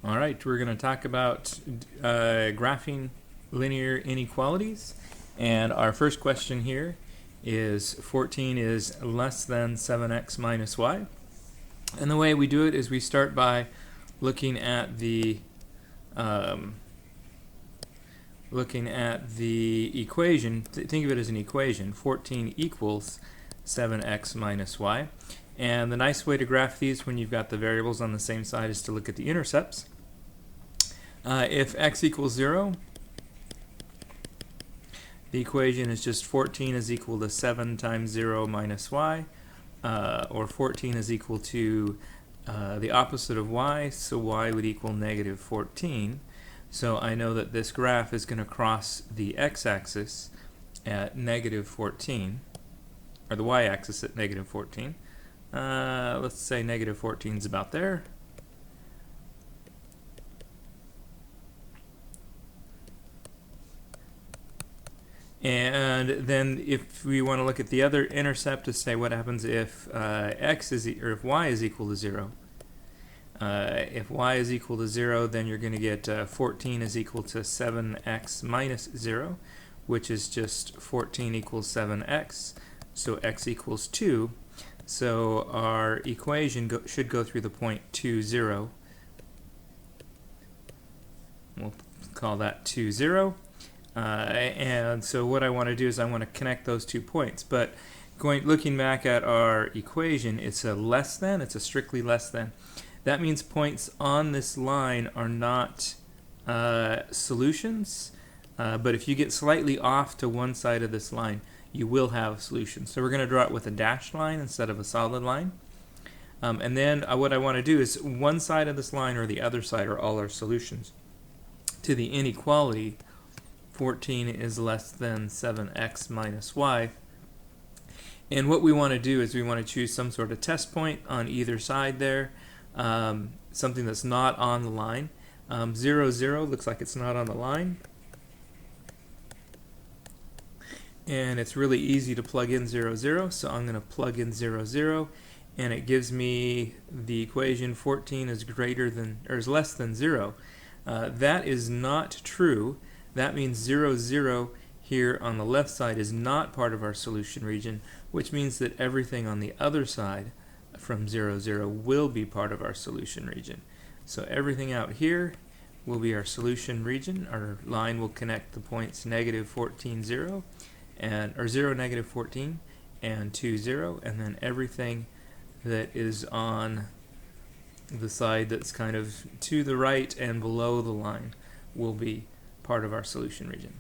All right, we're going to talk about graphing linear inequalities. And our first question here is 14 is less than 7x minus y. And the way we do it is we start by looking at the equation. Think of it as an equation. 14 equals 7x minus y. And the nice way to graph these when you've got the variables on the same side is to look at the intercepts. If x equals 0, the equation is just 14 is equal to 7 times 0 minus y, or 14 is equal to the opposite of y, so y would equal negative 14. So I know that this graph is going to cross the x-axis at negative 14, or the y-axis at negative 14. Let's say negative 14 is about there. And then if we want to look at the other intercept to say what happens if if y is equal to 0. If y is equal to 0, then you're going to get 14 is equal to 7x minus 0, which is just 14 equals 7x, so x equals 2. So our equation should go through the point 2, 0. We'll call that 2, 0. And so what I want to do is I want to connect those 2 points. But looking back at our equation, it's a less than, it's a strictly less than. That means points on this line are not solutions, but if you get slightly off to one side of this line, you will have a solution. So we're going to draw it with a dashed line instead of a solid line. And then what I want to do is one side of this line or the other side are all our solutions. To the inequality, 14 is less than 7x minus y. And what we want to do is we want to choose some sort of test point on either side there, something that's not on the line. 0, 0 looks like it's not on the line. And it's really easy to plug in 0, 0, so I'm going to plug in 0, 0, and it gives me the equation 14 is greater than, or is less than 0. That is not true. That means 0, 0 here on the left side is not part of our solution region, which means that everything on the other side from 0, 0 will be part of our solution region. So everything out here will be our solution region. Our line will connect the points negative 14, 0, or 0, negative 14, and 2, 0, and then everything that is on the side that's kind of to the right and below the line will be part of our solution region.